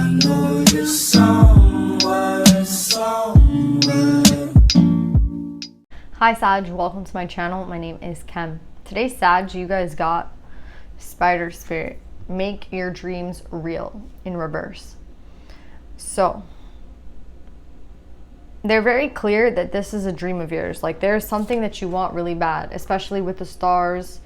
know you're somewhere. Hi Sag, welcome to my channel. My name is Kem. Today's Sag, you guys got Spider Spirit. Make your dreams real in reverse. So, they're very clear that this is a dream of yours. Like, there's something that you want really bad, especially with the stars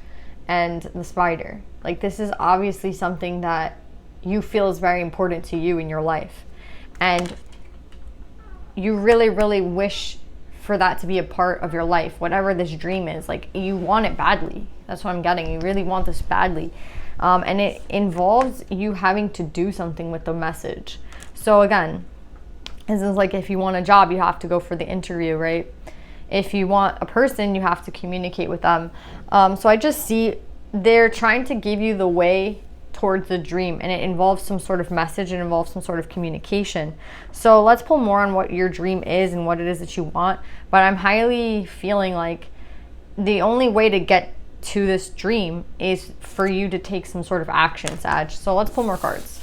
and the spider. Like, this is obviously something that you feel is very important to you in your life. And you really, really wish for that to be a part of your life, whatever this dream is. Like, you want it badly. That's what I'm getting. You really want this badly. And it involves you having to do something with the message. So again, this is like if you want a job, you have to go for the interview, right? If you want a person, you have to communicate with them. So I just see they're trying to give you the way towards the dream, and it involves some sort of message, it involves some sort of communication. So let's pull more on what your dream is and what it is that you want. But I'm highly feeling like the only way to get to this dream is for you to take some sort of action, Sag. So let's pull more cards.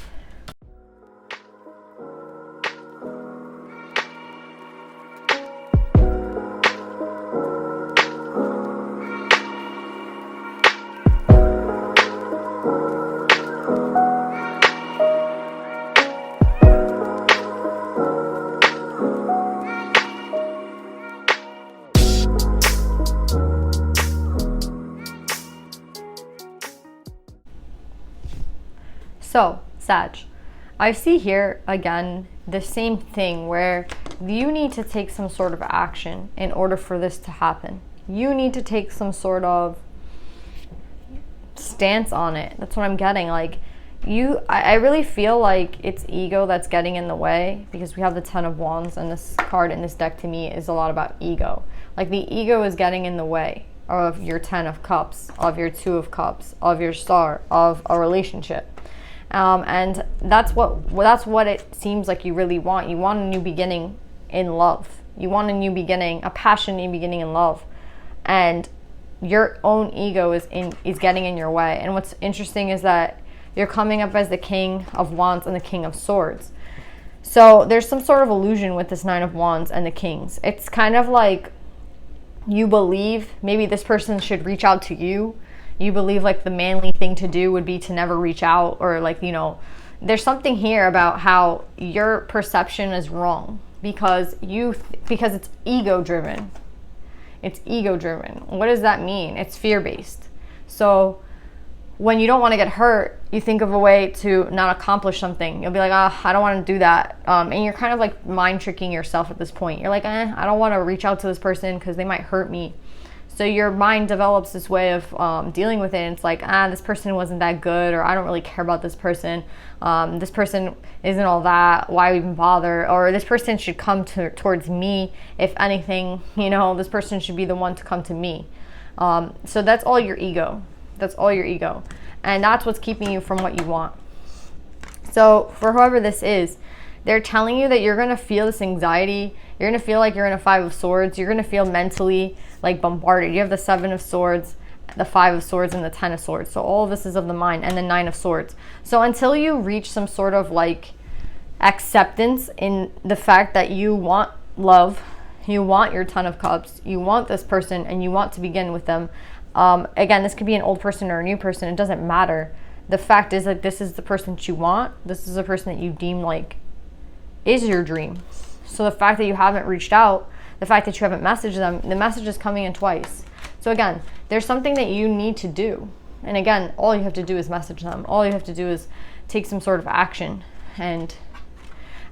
So, Sag, I see here again the same thing where you need to take some sort of action in order for this to happen. You need to take some sort of stance on it. That's what I'm getting. Like, I really feel like it's ego that's getting in the way, because we have the Ten of Wands, and this card in this deck to me is a lot about ego. Like, the ego is getting in the way of your Ten of Cups, of your Two of Cups, of your Star, of a relationship. And that's what it seems like you really want. You want a new beginning in love. You want a new beginning, a passionate new beginning in love. And your own ego is getting in your way. And what's interesting is that you're coming up as the King of Wands and the King of Swords. So there's some sort of illusion with this Nine of Wands and the Kings. It's kind of like you believe maybe this person should reach out to you. You believe like the manly thing to do would be to never reach out, or like, you know, there's something here about how your perception is wrong because it's ego driven. It's ego driven. What does that mean? It's fear based. So when you don't want to get hurt, you think of a way to not accomplish something. You'll be like, I don't want to do that. And you're kind of like mind tricking yourself at this point. You're like, I don't want to reach out to this person because they might hurt me. So your mind develops this way of dealing with it. And it's like, this person wasn't that good, or I don't really care about this person. This person isn't all that. Why even bother? Or this person should come towards me. If anything, you know, this person should be the one to come to me. So that's all your ego. That's all your ego. And that's what's keeping you from what you want. So for whoever this is, they're telling you that you're going to feel this anxiety. You're going to feel like you're in a Five of Swords. You're going to feel mentally like bombarded. You have the Seven of Swords, the Five of Swords, and the Ten of Swords. So all of this is of the mind, and the Nine of Swords. So until you reach some sort of like acceptance in the fact that you want love, you want your Ten of Cups, you want this person, and you want to begin with them. Again, this could be an old person or a new person. It doesn't matter. The fact is that this is the person that you want. This is the person that you deem like is your dream. So the fact that you haven't reached out, the fact that you haven't messaged them, the message is coming in twice. So again, there's something that you need to do. And again, all you have to do is message them. All you have to do is take some sort of action. And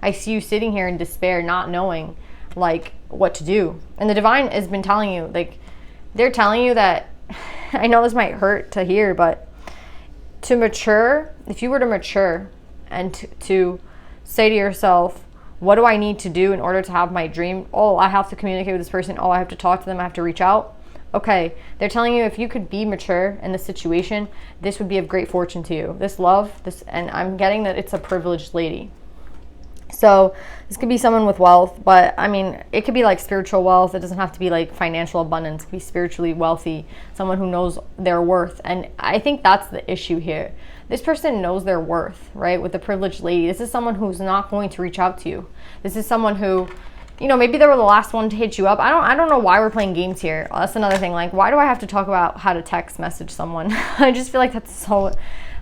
I see you sitting here in despair, not knowing like what to do. And the divine has been telling you, like, they're telling you that, I know this might hurt to hear, but to mature, if you were to mature and to say to yourself, what do I need to do in order to have my dream? Oh, I have to communicate with this person. Oh, I have to talk to them. I have to reach out. Okay, they're telling you if you could be mature in this situation, this would be of great fortune to you. This love, and I'm getting that it's a privileged lady. So this could be someone with wealth, but I mean, it could be like spiritual wealth. It doesn't have to be like financial abundance. It could be spiritually wealthy, someone who knows their worth. And I think that's the issue here. this person knows their worth, right? With the privileged lady, this is someone who's not going to reach out to you. This is someone who, you know, maybe they were the last one to hit you up. I don't know why we're playing games here. That's another thing. Like, why do I have to talk about how to text message someone? I just feel like that's so,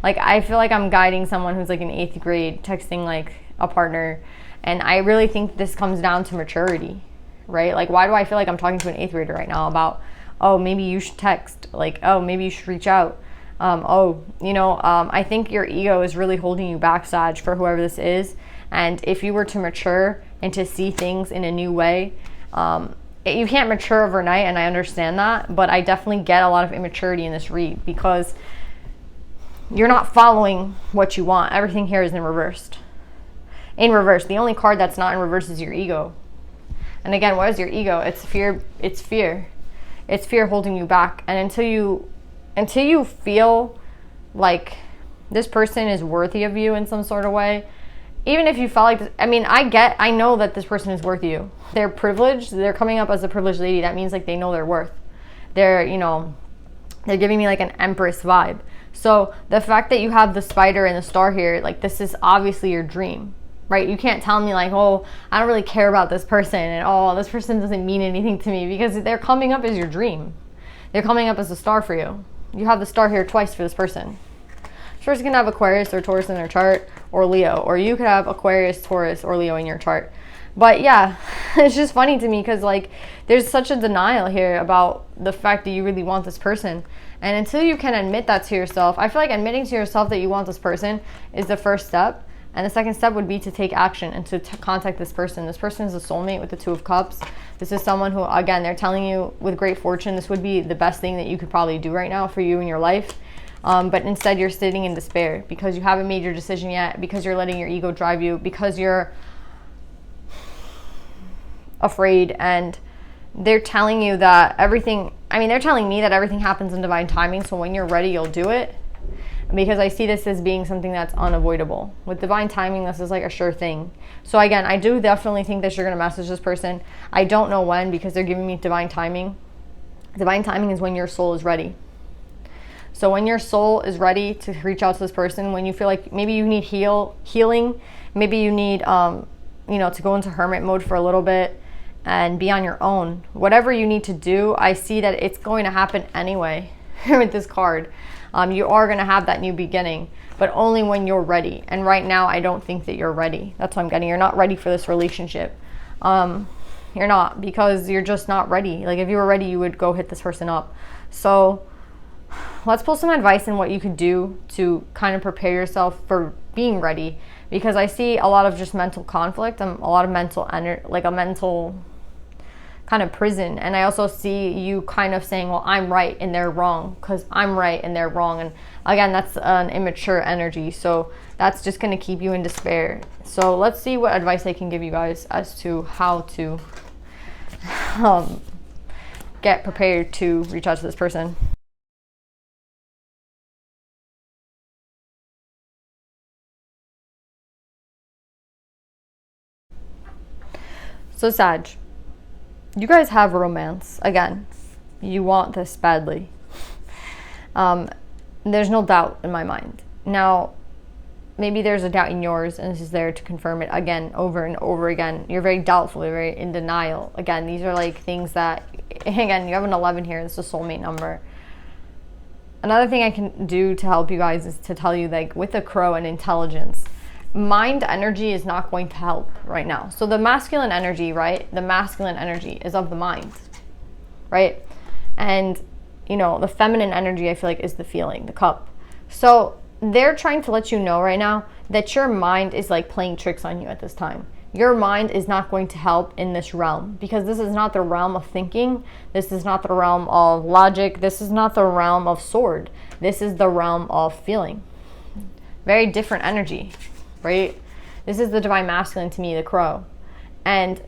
like, I feel like I'm guiding someone who's like in 8th grade texting like a partner. And I really think this comes down to maturity, right? Like, why do I feel like I'm talking to an 8th grader right now about, oh, maybe you should text, like, oh, maybe you should reach out. I think your ego is really holding you back, Sag, for whoever this is. And if you were to mature and to see things in a new way, you can't mature overnight, and I understand that, but I definitely get a lot of immaturity in this read because you're not following what you want. Everything here is in reverse. In reverse. The only card that's not in reverse is your ego. And again, what is your ego? It's fear. It's fear. It's fear holding you back. And until you feel like this person is worthy of you in some sort of way, even if you felt like this, I know that this person is worth you. They're privileged. They're coming up as a privileged lady. That means like they know their worth. They're giving me like an empress vibe. So the fact that you have the spider and the star here, like this is obviously your dream, right? You can't tell me like, oh, I don't really care about this person and oh, this person doesn't mean anything to me, because they're coming up as your dream. They're coming up as a star for you. You have the star here twice for this person. This person can have Aquarius or Taurus in their chart, or Leo, or you could have Aquarius, Taurus, or Leo in your chart. But yeah, it's just funny to me because like there's such a denial here about the fact that you really want this person. And until you can admit that to yourself, I feel like admitting to yourself that you want this person is the first step. And the second step would be to take action and to contact this person. This person is a soulmate with the 2 of Cups. This is someone who, again, they're telling you with great fortune, this would be the best thing that you could probably do right now for you in your life. But instead you're sitting in despair because you haven't made your decision yet, because you're letting your ego drive you, because you're afraid. And they're telling you that they're telling me that everything happens in divine timing. So when you're ready, you'll do it. Because I see this as being something that's unavoidable. With divine timing, this is like a sure thing. So again, I do definitely think that you're going to message this person. I don't know when, because they're giving me divine timing. Divine timing is when your soul is ready. So when your soul is ready to reach out to this person, when you feel like maybe you need healing, maybe you need to go into hermit mode for a little bit and be on your own. Whatever you need to do, I see that it's going to happen anyway with this card. You are going to have that new beginning, but only when you're ready. And right now, I don't think that you're ready. That's what I'm getting. You're not ready for this relationship. You're not, because you're just not ready. Like if you were ready, you would go hit this person up. So let's pull some advice on what you could do to kind of prepare yourself for being ready, because I see a lot of just mental conflict and a lot of mental energy, like a mental kind of prison. And I also see you kind of saying, well, I'm right and they're wrong, because I'm right and they're wrong. And again, that's an immature energy. So that's just going to keep you in despair. So let's see what advice I can give you guys as to how to get prepared to reach out to this person. So Sag, you guys have romance. Again, you want this badly. There's no doubt in my mind. Now, maybe there's a doubt in yours, and this is there to confirm it again, over and over again. You're very doubtful, you're very in denial. Again, these are like things that, again, you have an 11 here, it's a soulmate number. Another thing I can do to help you guys is to tell you, like, with the crow and intelligence, mind energy is not going to help right now. So the masculine energy, right? The masculine energy is of the mind, right? And, the feminine energy, I feel like, is the feeling, the cup. So they're trying to let you know right now that your mind is like playing tricks on you at this time. Your mind is not going to help in this realm, because this is not the realm of thinking. This is not the realm of logic. This is not the realm of sword. This is the realm of feeling. Very different energy. Right? This is the divine masculine to me, the crow. And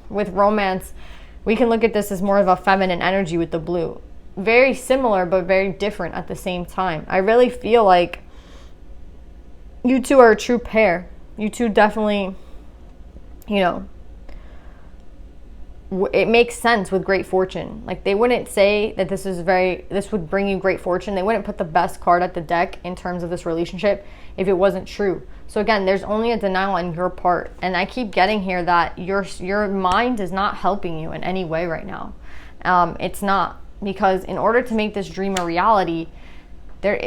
with romance, we can look at this as more of a feminine energy with the blue. Very similar, but very different at the same time. I really feel like you two are a true pair. You two definitely, it makes sense with great fortune. Like, they wouldn't say that this would bring you great fortune. They wouldn't put the best card at the deck in terms of this relationship if it wasn't true. So again, there's only a denial on your part. And I keep getting here that your mind is not helping you in any way right now. It's not, because in order to make this dream a reality, there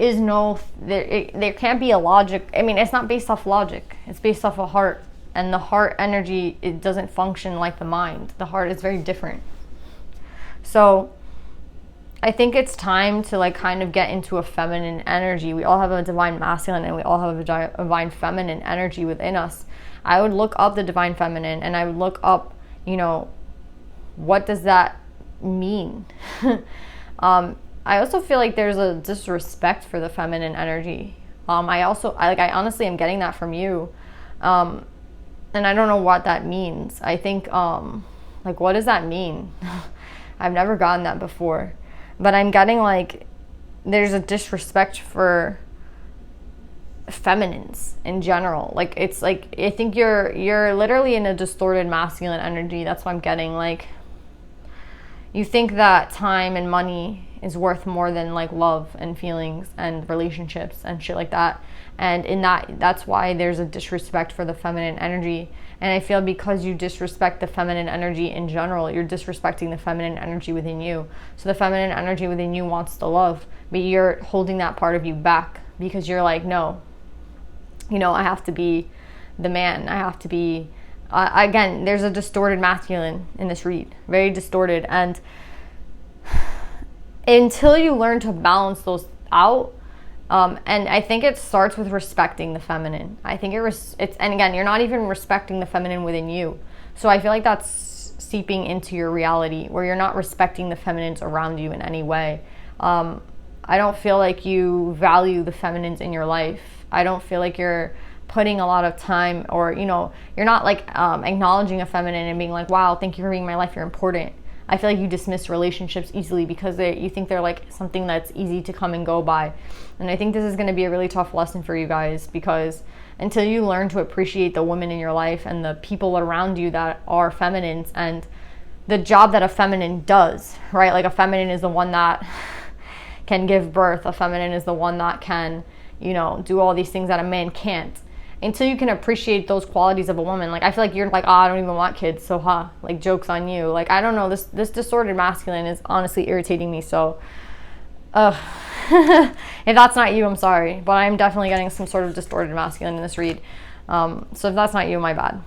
can't be a logic. I mean, it's not based off logic. It's based off a heart. And the heart energy, it doesn't function like the mind. The heart is very different. So I think it's time to like kind of get into a feminine energy. We all have a divine masculine and we all have a divine feminine energy within us. I would look up the divine feminine and I would look up, what does that mean? I also feel like there's a disrespect for the feminine energy. I honestly am getting that from you. And I don't know what that means. I think, what does that mean? I've never gotten that before. But I'm getting like, there's a disrespect for feminines in general. Like, it's like, I think you're literally in a distorted masculine energy. That's what I'm getting. Like, you think that time and money is worth more than like love and feelings and relationships and shit like that. And that's why there's a disrespect for the feminine energy. And I feel because you disrespect the feminine energy in general, you're disrespecting the feminine energy within you. So the feminine energy within you wants to love, but you're holding that part of you back because you're like, no, I have to be the man. I have to be, again, there's a distorted masculine in this read, very distorted. And until you learn to balance those out, and I think it starts with respecting the feminine. I think and again, you're not even respecting the feminine within you. So I feel like that's seeping into your reality where you're not respecting the feminines around you in any way. I don't feel like you value the feminines in your life. I don't feel like you're putting a lot of time, or you're not like acknowledging a feminine and being like, wow, thank you for being in my life, you're important. I feel like you dismiss relationships easily because you think they're like something that's easy to come and go by. And I think this is going to be a really tough lesson for you guys, because until you learn to appreciate the women in your life and the people around you that are feminines and the job that a feminine does, right? Like, a feminine is the one that can give birth. A feminine is the one that can, do all these things that a man can't. Until you can appreciate those qualities of a woman, like, I feel like you're like, oh, I don't even want kids, so like, joke's on you. Like, I don't know, this distorted masculine is honestly irritating me. So if that's not you, I'm sorry, but I'm definitely getting some sort of distorted masculine in this read. So if that's not you, my bad.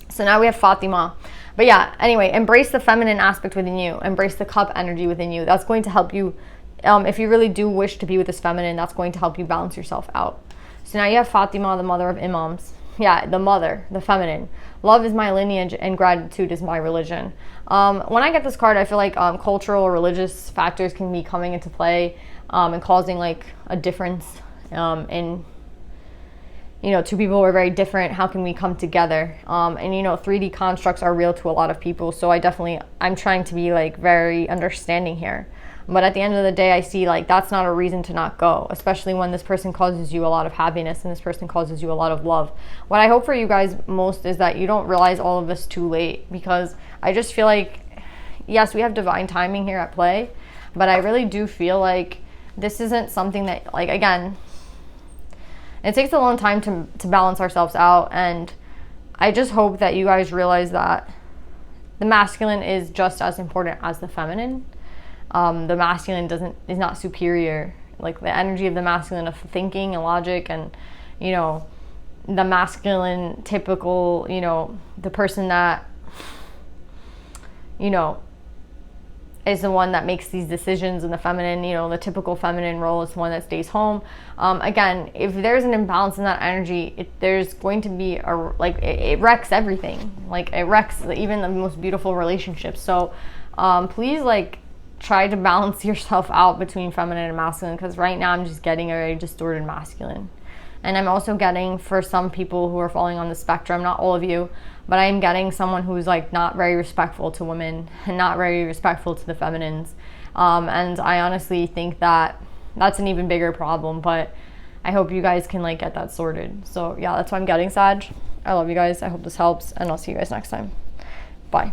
So now we have Fatima. But yeah, anyway, embrace the feminine aspect within you. Embrace the cup energy within you. That's going to help you, if you really do wish to be with this feminine, that's going to help you balance yourself out. So now you have Fatima, the mother of imams. Yeah, the mother, the feminine. Love is my lineage and gratitude is my religion. When I get this card, I feel like cultural or religious factors can be coming into play and causing like a difference in, two people who are very different. How can we come together? And 3D constructs are real to a lot of people. So I'm trying to be like very understanding here. But at the end of the day, I see like that's not a reason to not go, especially when this person causes you a lot of happiness and this person causes you a lot of love. What I hope for you guys most is that you don't realize all of this too late, because I just feel like, yes, we have divine timing here at play, but I really do feel like this isn't something that, like, again, it takes a long time to balance ourselves out. And I just hope that you guys realize that the masculine is just as important as the feminine. The masculine is not superior. Like, the energy of the masculine of thinking and logic and, the masculine typical, the person that, is the one that makes these decisions, and the feminine, the typical feminine role is the one that stays home. Again, if there's an imbalance in that energy, there's going to be it wrecks everything. Like, it wrecks even the most beautiful relationships. So please, try to balance yourself out between feminine and masculine, because right now I'm just getting a very distorted masculine. And I'm also getting, for some people who are falling on the spectrum, not all of you, but I'm getting someone who's not very respectful to women and not very respectful to the feminines. And I honestly think that that's an even bigger problem, but I hope you guys can get that sorted. So yeah, that's what I'm getting, Sag. I love you guys. I hope this helps, and I'll see you guys next time. Bye.